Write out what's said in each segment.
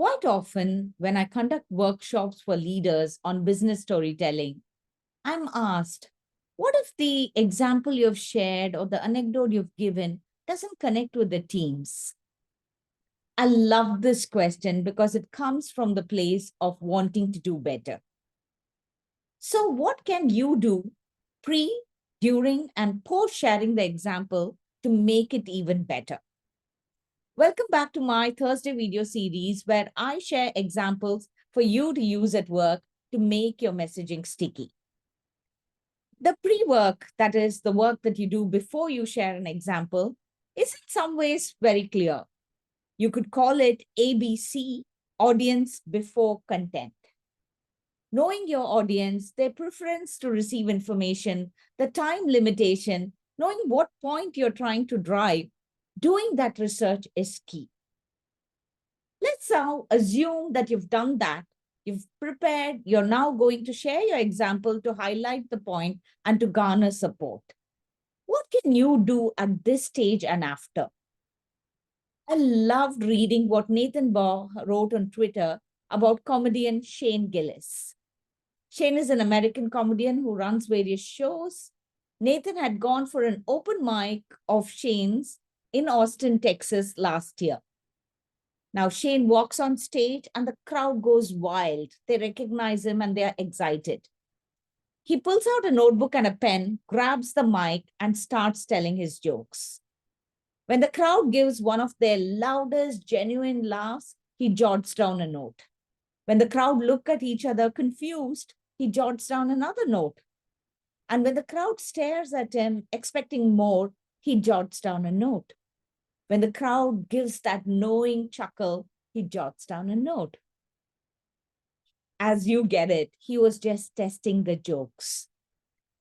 Quite often, when I conduct workshops for leaders on business storytelling, I'm asked, what if the example you've shared or the anecdote you've given doesn't connect with the teams? I love this question because it comes from the place of wanting to do better. So, what can you do pre, during, and post sharing the example to make it even better? Welcome back to my Thursday video series where I share examples for you to use at work to make your messaging sticky. The pre work, that is, the work that you do before you share an example, is in some ways very clear. You could call it ABC, audience before content. Knowing your audience, their preference to receive information, the time limitation, knowing what point you're trying to drive, doing that research is key. Let's now assume that you've done that. You've prepared. You're now going to share your example to highlight the point and to garner support. What can you do at this stage and after? I loved reading what Nathan Baugh wrote on Twitter about comedian Shane Gillis. Shane is an American comedian who runs various shows. Nathan had gone for an open mic of Shane's in Austin, Texas last year. Now, Shane walks on stage and the crowd goes wild. They recognize him and they are excited. He pulls out a notebook and a pen, grabs the mic, and starts telling his jokes. When the crowd gives one of their loudest, genuine laughs, he jots down a note. When the crowd look at each other confused, he jots down another note. And when the crowd stares at him, expecting more, he jots down a note. When the crowd gives that knowing chuckle, he jots down a note. As you get it, he was just testing the jokes,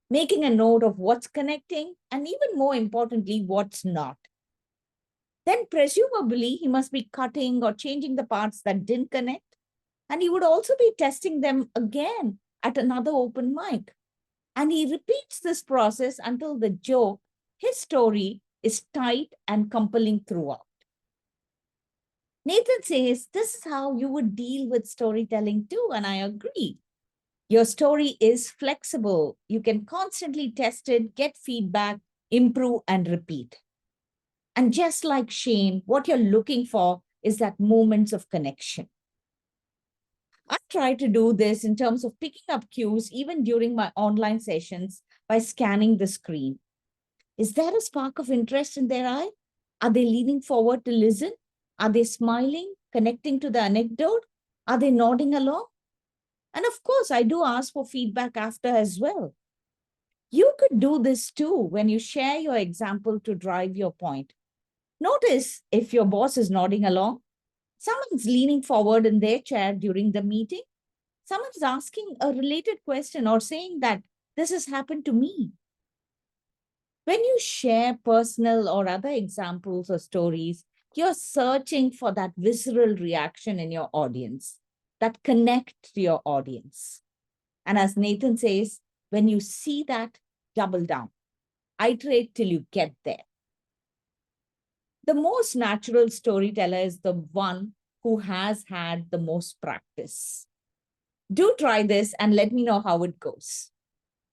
making a note of what's connecting and even more importantly, what's not. Then presumably he must be cutting or changing the parts that didn't connect. And he would also be testing them again at another open mic. And he repeats this process until the joke, his story, is tight and compelling throughout. Nathan says this is how you would deal with storytelling too, and I agree. Your story is flexible. You can constantly test it, get feedback, improve, and repeat. And just like Shane, what you're looking for is that moments of connection. I try to do this in terms of picking up cues even during my online sessions by scanning the screen. Is there a spark of interest in their eye? Are they leaning forward to listen? Are they smiling, connecting to the anecdote? Are they nodding along? And of course, I do ask for feedback after as well. You could do this too when you share your example to drive your point. Notice if your boss is nodding along, someone's leaning forward in their chair during the meeting, someone's asking a related question or saying that this has happened to me. When you share personal or other examples or stories, you're searching for that visceral reaction in your audience that connect to your audience. And as Nathan says, when you see that, double down. Iterate till you get there. The most natural storyteller is the one who has had the most practice. Do try this and let me know how it goes.